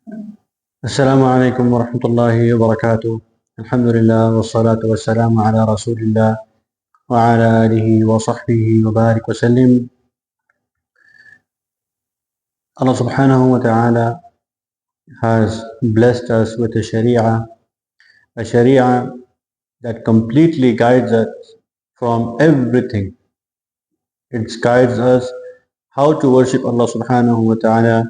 السلام عليكم ورحمة الله وبركاته. الحمد لله والصلاة والسلام على رسول الله وعلى آله وصحبه وبارك وسلم. Allah subhanahu wa ta'ala has blessed us with a Sharia that completely guides us from everything. It guides us how to worship Allah subhanahu wa ta'ala.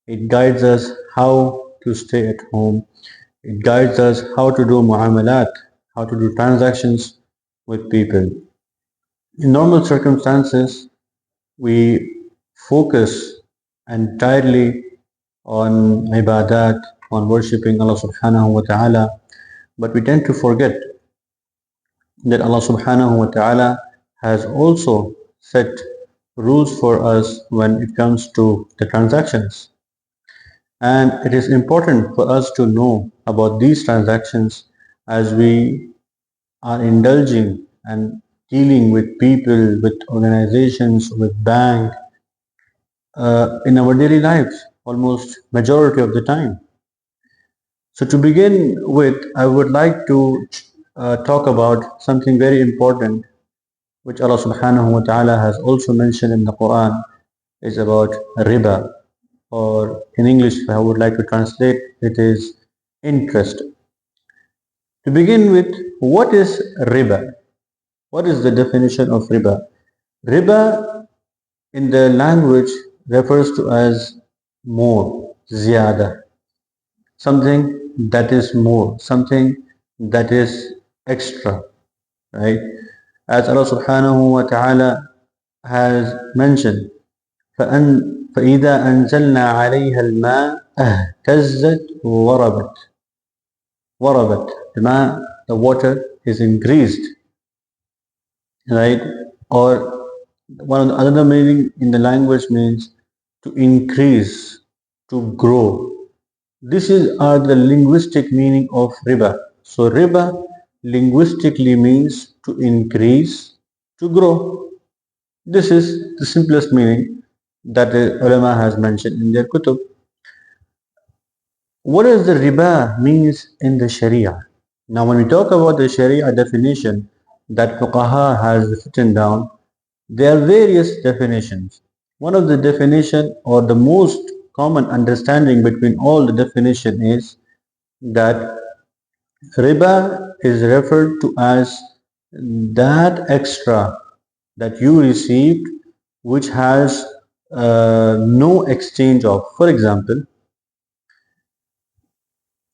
It guides us how to stay at home. It guides us how to do muamalat, how to do transactions with people. In normal circumstances, we focus entirely on ibadat, on worshipping Allah subhanahu wa ta'ala, but we tend to forget that Allah subhanahu wa ta'ala has also set rules for us when it comes to the transactions. And it is important for us to know about these transactions as we are indulging and dealing with people, with organizations, with bank in our daily lives, almost majority of the time. So to begin with, I would like to talk about something very important, which Allah subhanahu wa ta'ala has also mentioned in the Quran, is about riba, or in English, if I would like to translate, it is interest. To begin with, what is riba? What is the definition of riba? Riba in the language refers to as more, ziyada, something that is more, something that is extra, right? As Allah subhanahu wa ta'ala has mentioned, فإذا أنزلنا عليها الماء اهتزت وربت. وربت, the water is increased, right? Or one of the other meaning in the language means to increase, to grow. Are the linguistic meaning of riba. So riba linguistically means to increase, to grow. This is the simplest meaning that the ulama has mentioned in their kutub. What does the riba means in the Sharia? Now when we talk about the Sharia definition that fuqaha has written down, there are various definitions. One of the definition, or the most common understanding between all the definition, is that riba is referred to as that extra that you received which has no exchange of. For example,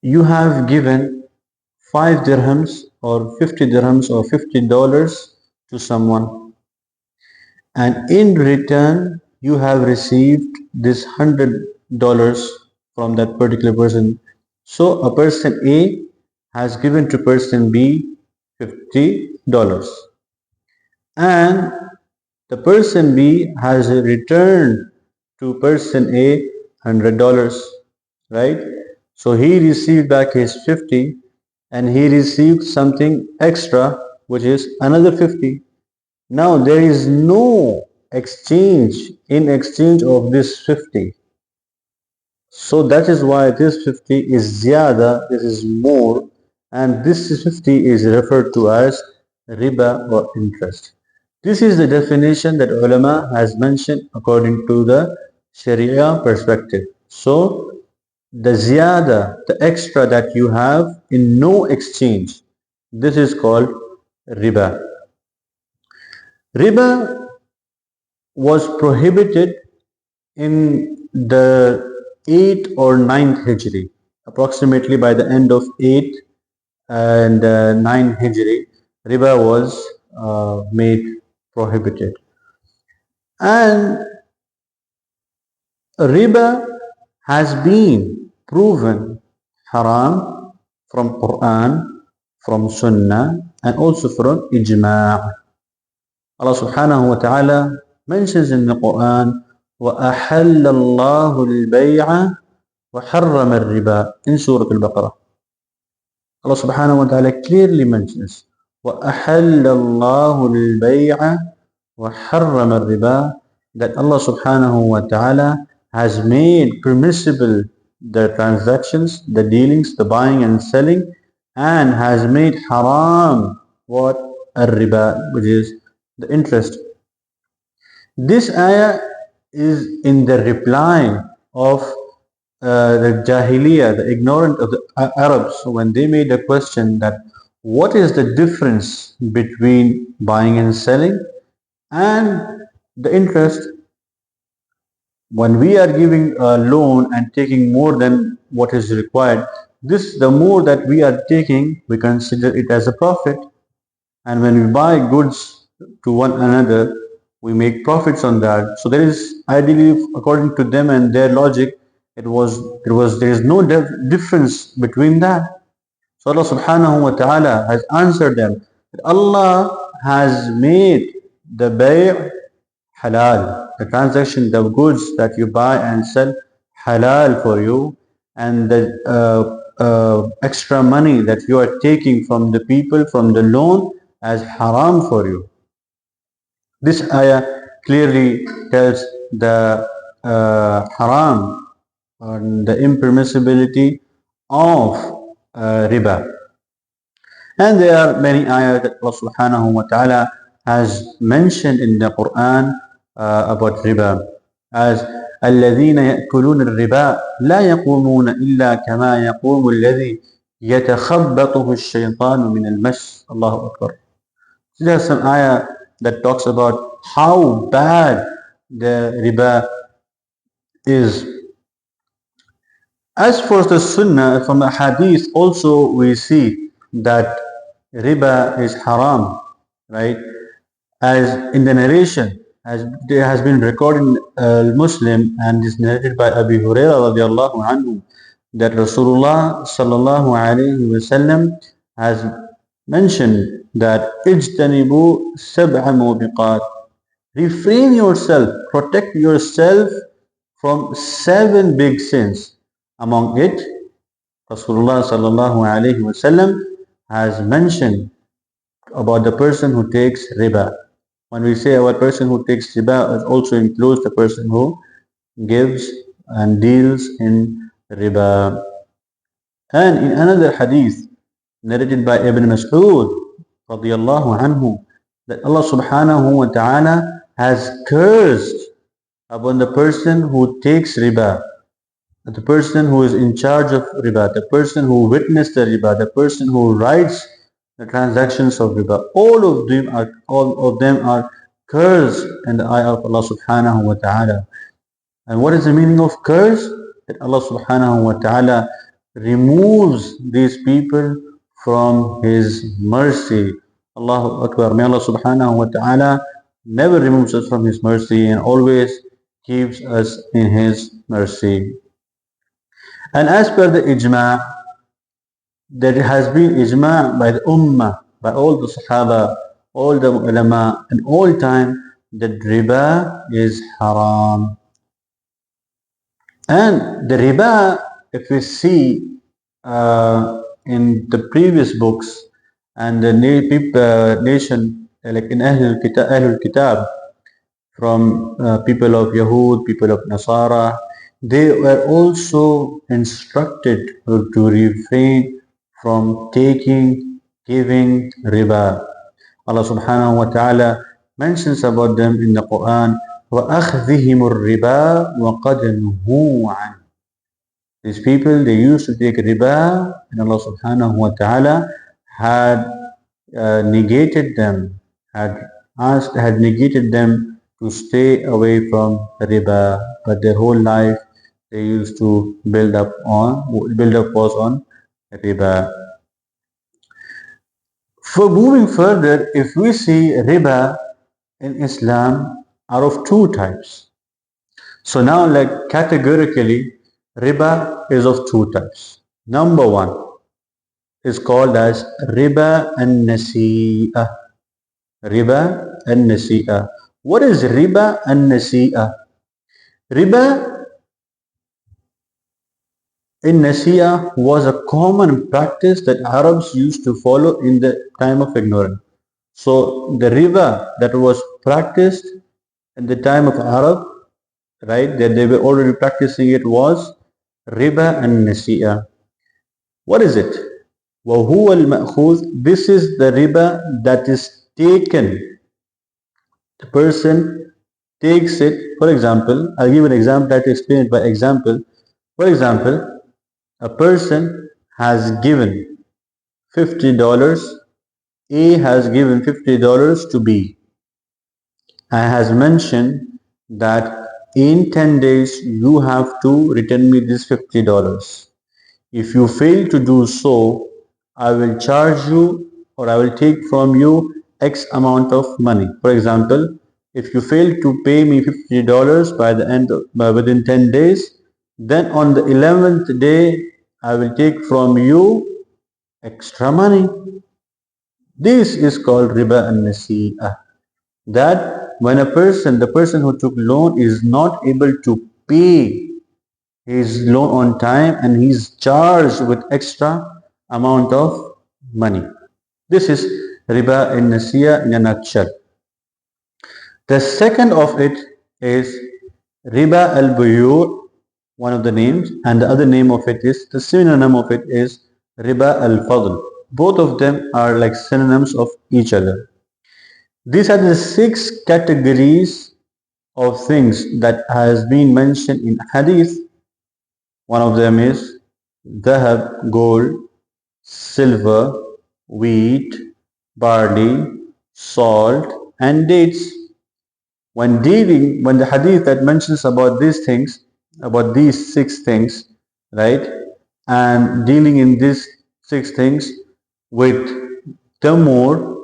you have given 5 dirhams or 50 dirhams or $50 to someone, and in return you have received this $100 from that particular person. So a person A has given to person B $50, and the person B has returned to person A $100, right? So he received back his 50 and he received something extra, which is another 50. Now there is no exchange in exchange of this 50. So that is why this 50 is ziyada, this is more, and this 50 is referred to as riba or interest. This is the definition that ulama has mentioned according to the Sharia perspective. So the ziyada, the extra that you have in no exchange, this is called riba. Riba was prohibited in the 8th or 9th Hijri, approximately by the end of 8th and 9th Hijri, riba was made prohibited. And riba has been proven haram from Quran, from Sunnah, and also from Ijmaa. Allah subhanahu wa ta'ala mentions in the Quran, وَأَحَلَّ اللَّهُ الْبَيْعَ وَحَرَّمَ الرِّبَا, in Surah Al-Baqarah. Allah subhanahu wa ta'ala clearly mentions, وَأَحَلَّ اللَّهُ الْبَيْعَ وَحَرَّمَ الرِّبَا, that Allah subhanahu wa ta'ala has made permissible the transactions, the dealings, the buying and selling, and has made haram what? Riba, which is the interest. This ayah is in the reply of the Jahiliyyah, the ignorant of the Arabs, when they made a question that what is the difference between buying and selling and the interest. When we are giving a loan and taking more than what is required, this the more that we are taking, we consider it as a profit. And when we buy goods to one another, we make profits on that. So there is ideally, according to them and their logic, there is no difference between that. So Allah subhanahu wa ta'ala has answered them that Allah has made the bay' halal, the transaction, the goods that you buy and sell, halal for you, and the extra money that you are taking from the people from the loan as haram for you. This ayah clearly tells the haram and the impermissibility of riba. And there are many ayahs that Allah subhanahu wa ta'ala has mentioned in the Quran about riba as الذين يأكلون الربا لا يقومون إلا كما يقوم الذي يتخبطه الشيطان من المس. Allahu Akbar. So there's some ayah that talks about how bad the riba is. As for the Sunnah, from the Hadith also we see that riba is haram, right? As in the narration, as there has been recorded in Muslim and is narrated by Abu Hurairah radiallahu anhu, that Rasulullah sallallahu alayhi wasallam has mentioned that ijtanibu sab'a mubiqat. Refrain yourself, protect yourself from 7 big sins. Among it, Rasulullah sallallahu alayhi wasallam has mentioned about the person who takes riba. When we say about person who takes riba, it also includes the person who gives and deals in riba. And in another hadith narrated by Ibn Mas'ud radiyallahu anhu, that Allah subhanahu wa ta'ala has cursed upon the person who takes riba, the person who is in charge of riba, the person who witnessed the riba, the person who writes the transactions of riba. All of them are cursed in the eye of Allah subhanahu wa ta'ala. And what is the meaning of curse? That Allah subhanahu wa ta'ala removes these people from His mercy. Allahu Akbar. May Allah subhanahu wa ta'ala never removes us from His mercy and always keeps us in His mercy. And as per the ijma', there has been ijma' by the ummah, by all the sahaba, all the ulama, in all time, that riba is haram. And the riba, if we see in the previous books and the nation, like in Ahlul Kitab, from people of Yahud, people of Nasara, they were also instructed to refrain from taking, giving riba. Allah subhanahu wa ta'ala mentions about them in the Quran, وَأَخْذِهِمُ الرِّبَا وَقَدْ نُهُوا عَنْهُ. These people, they used to take riba, and Allah subhanahu wa ta'ala had negated them, had negated them to stay away from riba, but their whole life they used to build up was on riba. For moving further, if we see riba in Islam are of 2 types. So now, like categorically, riba is of 2 types. Number 1 is called as riba and nasi'ah. Riba and nasi'ah. What is riba and nasi'ah? Riba in nasi'ah was a common practice that Arabs used to follow in the time of ignorance. So the riba that was practiced in the time of Arab, right, that they were already practicing it, was Riba and Nasi'a. What is it? وَهُوَ الْمَأْخُوذ. This is the riba that is taken. The person takes it. For example, I'll give an example that to explain it by example. For example, a person has given $50. A has given $50 to B and has mentioned that in 10 days you have to return me this $50. If you fail to do so, I will charge you or I will take from you X amount of money. For example, if you fail to pay me $50 by within 10 days, then on the 11th day I will take from you extra money. This is called riba and nasi'ah. That when the person who took loan is not able to pay his loan on time and he's charged with extra amount of money. This is riba in nasiya in a nutshell. The second of it is riba al-buyu, one of the names, and the other name of it is, the synonym of it is riba al-fadl. Both of them are like synonyms of each other. These are the 6 categories of things that has been mentioned in hadith. One of them is dhahab, gold, silver, wheat, barley, salt, and dates. When the hadith that mentions about these things, about these 6 things, right, and dealing in these 6 things with the more,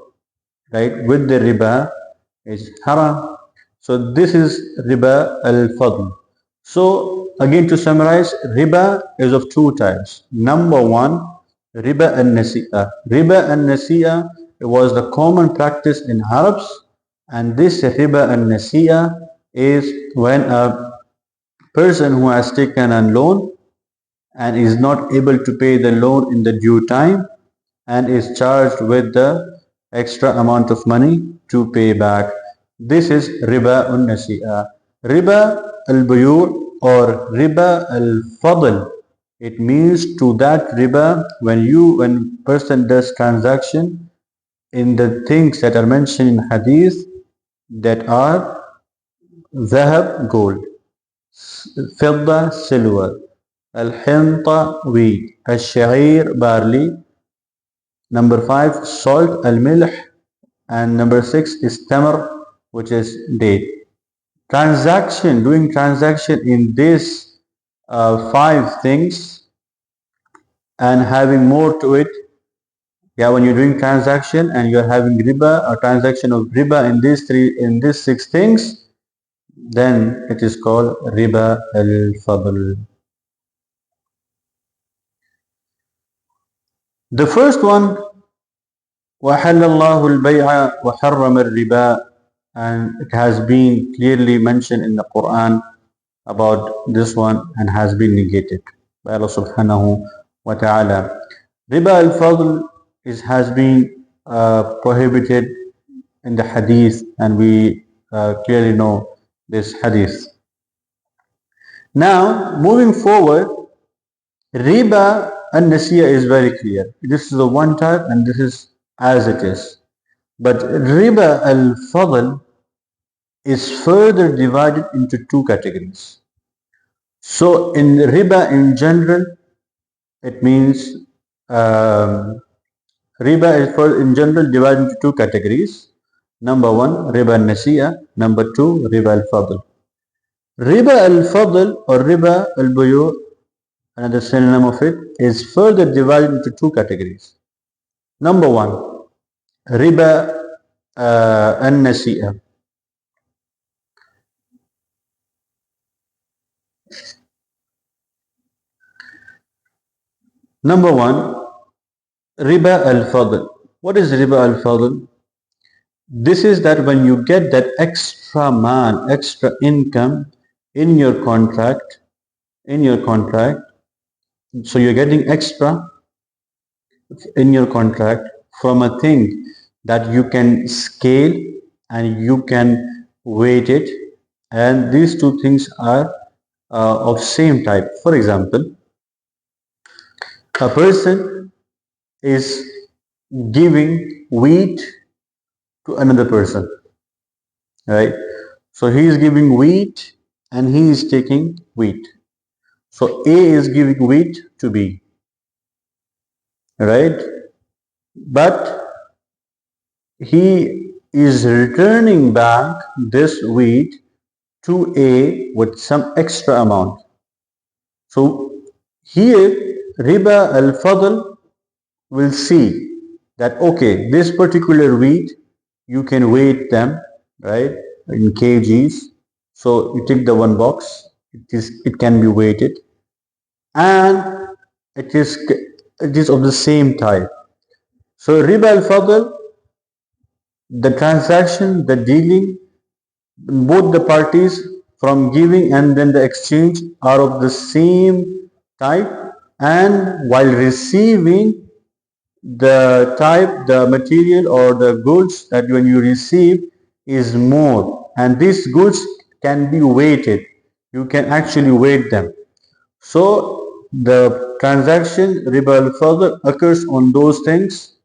right, with the riba is haram. So this is riba al-fadl. So again, to summarize, riba is of 2 types. Number 1, riba al-nasi'ah. Riba al-nasi'ah was the common practice in Arabs, and this riba al-nasi'ah is when a person who has taken a loan and is not able to pay the loan in the due time and is charged with the extra amount of money to pay back. This is riba un-nasi'a. Riba al-buyu or riba al-fadl. It means to that riba when person does transaction in the things that are mentioned in hadith that are dhahab, gold, fidda, silver, al-hinta, wheat, al-sha'ir, barley. Number 5, salt, al-milh, and number 6 is tamar, which is date. Doing transaction in these 5 things and having more to it. Yeah, when you're doing transaction and you're having riba, a transaction of riba in these 6 things, then it is called riba al-fadl. The first one, وَحَلَّ اللَّهُ الْبَيْعَ وَحَرَّمَ الرِّبَا, and it has been clearly mentioned in the Quran about this one and has been negated by Allah subhanahu wa ta'ala. Riba al-fadl has been prohibited in the hadith, and we clearly know this hadith. Now, moving forward, riba and-nasiya is very clear. This is the one type and this is as it is. But riba al-fadl is further divided into 2 categories. So in riba in general, it means riba is in general divided into 2 categories. Number 1, riba al-nasiya. Number 2, riba al-fadl. Riba al-fadl or riba al-buyu, another synonym of it, is further divided into 2 categories. Number 1, riba al-nasiya. Number 1, riba al-fadl. What is riba al-fadl? This is that when you get that extra income in your contract, so you're getting extra in your contract from a thing that you can scale and you can weight it, and these 2 things are of same type. For example, a person is giving wheat to another person, right? So he is giving wheat and he is taking wheat. So A is giving wheat to B, right? But he is returning back this wheat to A with some extra amount. So here Riba al-Fadl will see that okay, this particular wheat you can weight them, right, in kgs. So you take the one box, it can be weighted, and it is it is of the same type. So Riba al-Fadl, the transaction, the dealing, both the parties from giving and then the exchange are of the same type, and while receiving the type, the material or the goods that when you receive is more, and these goods can be weighted. You can actually weight them. So the transaction riba al-fadl occurs on those things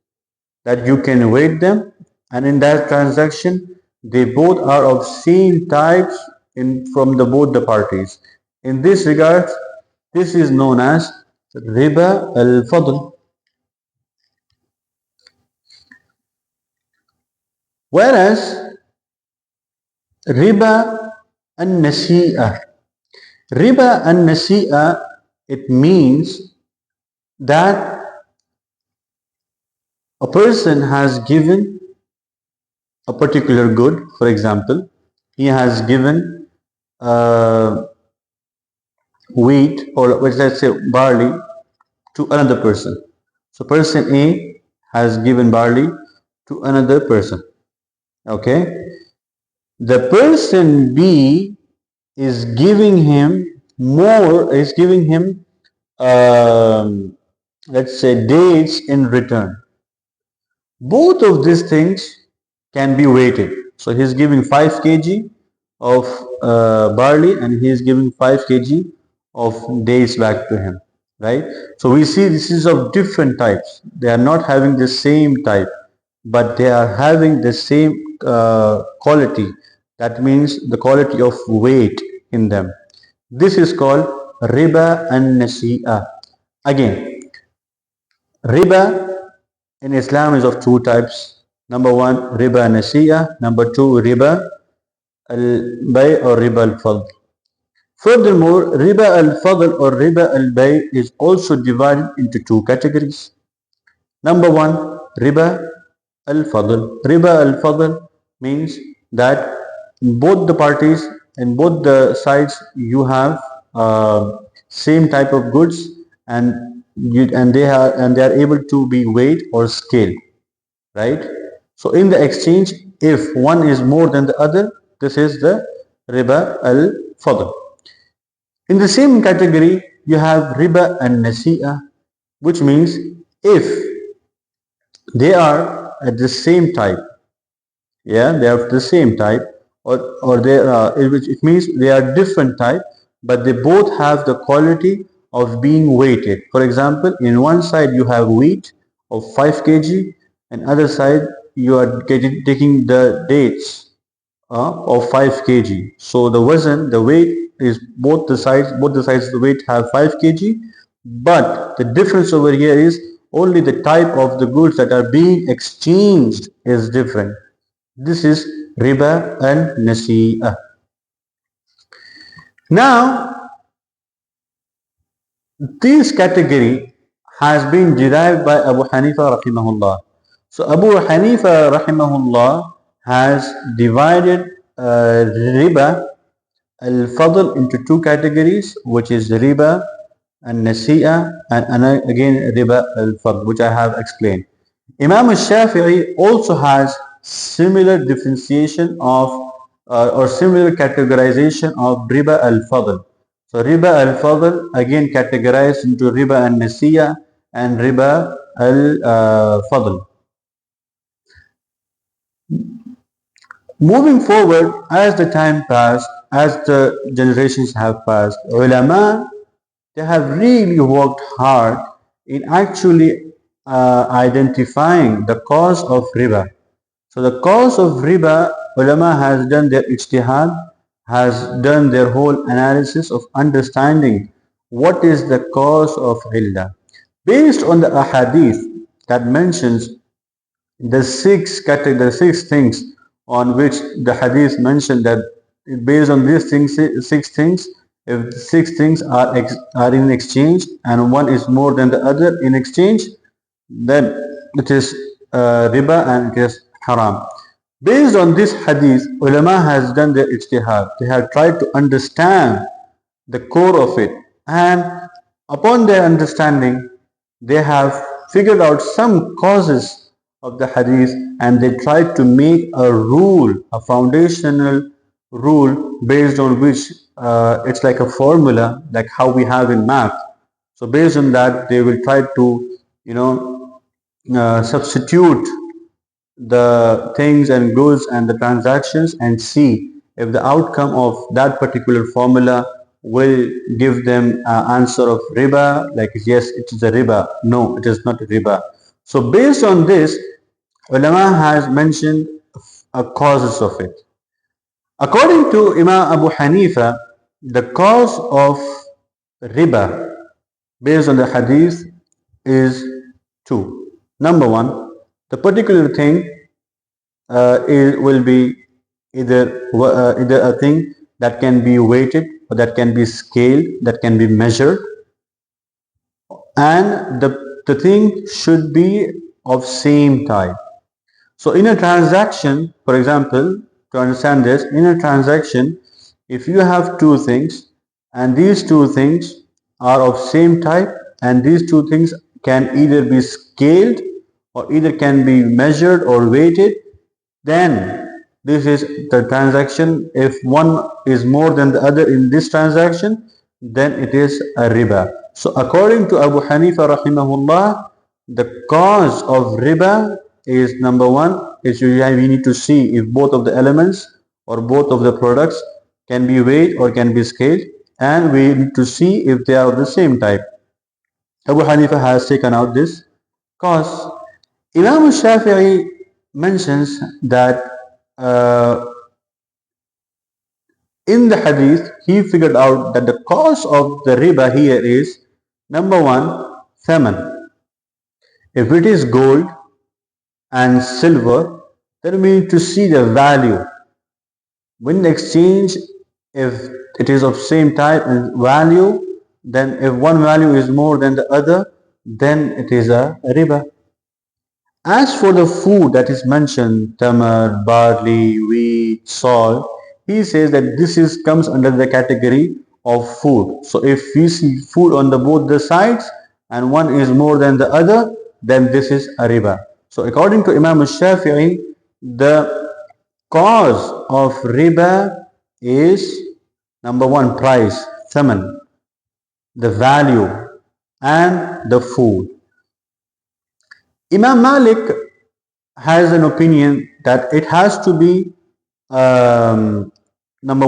that you can weight them, and in that transaction they both are of same types in from the both the parties. In this regard, this is known as riba al-fadl. Whereas riba an-nasi'ah, riba an-nasi'ah, it means that a person has given a particular good. For example, he has given uh, wheat, or let's say barley, to another person. So person A has given barley to another person. Okay, the person B is giving him more, is giving him let's say dates in return. Both of these things can be weighted. So he's giving 5 kg of barley and he is giving 5 kg of dates back to him, right? So we see this is of different types. They are not having the same type, but they are having the same quality. That means the quality of weight in them. This is called riba and nasi'ah. Again, riba in Islam is of two types. Number one, riba nasi'ah. Number two, riba al-bay or riba al-fadl. Furthermore, riba al-fadl or riba al-bay is also divided into two categories. Number one, riba al-fadl. Riba al-fadl means that both the parties and both the sides you have same type of goods, and they are able to be weighed or scaled, right? So in the exchange, if one is more than the other, this is the riba al-fadl. In the same category, you have riba and nasi'ah, which means if they are at the same type, yeah, they are the same type, or they are, it means they are different type, but they both have the quality of being weighted. For example, in one side you have wheat of 5 kg, and other side you are taking the dates of 5 kg. So the wazn, the weight is both the sides of the weight have 5 kg, but the difference over here is only the type of the goods that are being exchanged is different. This is riba and nasi'ah. Now, this category has been derived by Abu Hanifa rahimahullah. So Abu Hanifa rahimahullah has divided riba al-fadl into two categories, which is riba and nasi'ah, and again riba al-fadl, which I have explained. Imam al-Shafi'i also has similar differentiation of or similar categorization of riba al-fadl. So riba al-fadl again categorized into riba al-nasiya and riba al-fadl. Moving forward, as the time passed, as the generations have passed, ulama, they have really worked hard in actually identifying the cause of riba. So the cause of riba, ulama has done their ijtihad, has done their whole analysis of understanding what is the cause of illa. Based on the ahadith that mentions the six things on which the hadith mentioned that based on these things, six things, if six things are in exchange and one is more than the other in exchange, then it is riba and it is haram. Based on this hadith, ulama has done their ijtihad. They have tried to understand the core of it, and upon their understanding, they have figured out some causes of the hadith, and they tried to make a rule, a foundational rule based on which it's like a formula, like how we have in math. So based on that, they will try to, substitute the things and goods and the transactions and see if the outcome of that particular formula will give them an answer of riba, like yes, it is a riba, no, it is not a riba. So based on this, ulama has mentioned causes of it. According to Imam Abu Hanifa, the cause of riba based on the hadith is two. Number one, the particular thing will be either a thing that can be weighted or that can be scaled, that can be measured, and the thing should be of same type. So in a transaction, for example, to understand this, in a transaction, if you have two things and these two things are of same type and these two things can either be scaled or either can be measured or weighted, then this is the transaction. If one is more than the other in this transaction, then it is a riba. So according to Abu Hanifa rahimahullah, the cause of riba is number one is we need to see if both of the elements or both of the products can be weighed or can be scaled, and we need to see if they are of the same type. Abu Hanifa has taken out this cause. Imam Shafi'i mentions that uh, in the hadith he figured out that the cause of the riba here is number one, thaman. If it is gold and silver, then we need to see the value. When exchange, if it is of same type and value, then if one value is more than the other, then it is a riba. As for the food that is mentioned, tamar, barley, wheat, salt, he says that this comes under the category of food. So if we see food on the both the sides and one is more than the other, then this is a riba. So according to Imam Shafi'i, the cause of riba is number one, price, thaman, the value, and the food. Imam Malik has an opinion that it has to be number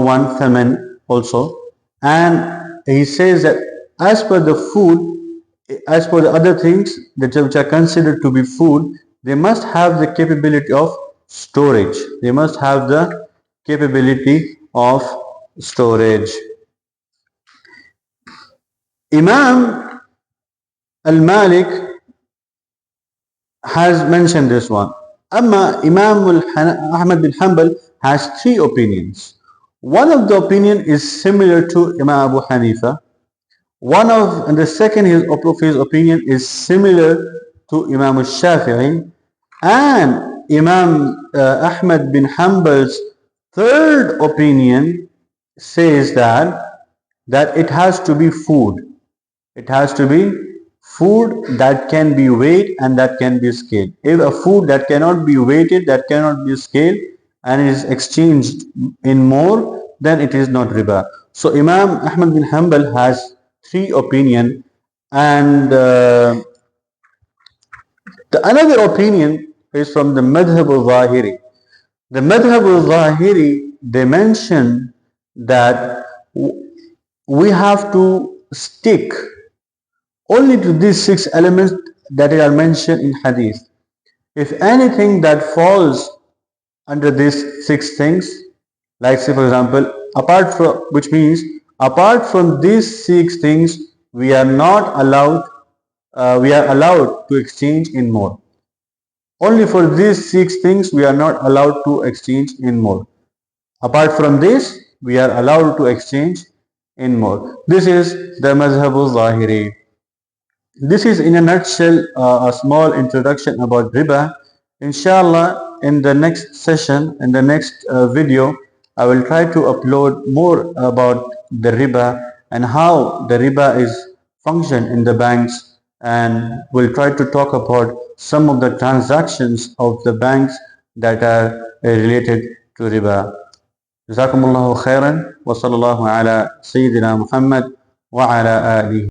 one, thaman also, and he says that as per the food, as per the other things that which are considered to be food, they must have the capability of storage. They must have the capability of storage. Imam al-Malik has mentioned this one. Amma Imam Ahmad bin Hanbal has three opinions. One of the opinion is similar to Imam Abu Hanifa. And the second of his opinion is similar to Imam Shafi'i, and Imam Ahmad bin Hanbal's third opinion says that it has to be food. It has to be food that can be weighed and that can be scaled. If a food that cannot be weighted, that cannot be scaled, and is exchanged in more, then it is not riba. So Imam Ahmad bin Hanbal has three opinion, and the another opinion is from the Madhab al-Zahiri. The Madhab al-Zahiri, they mention that we have to stick only to these six elements that are mentioned in hadith. If anything that falls under these six things, like say for example, apart from, which means apart from these six things, we are not allowed, we are allowed to exchange in more. Only for these six things we are not allowed to exchange in more. Apart from this, we are allowed to exchange in more. This is the Mazhab al-Zahiri. This is in a nutshell a small introduction about riba. Inshallah, in the next session, in the next video, I will try to upload more about the riba and how the riba is function in the banks, and we'll try to talk about some of the transactions of the banks that are related to riba. جزاكم الله خيرا وصلى الله على سيدنا محمد وعلى آله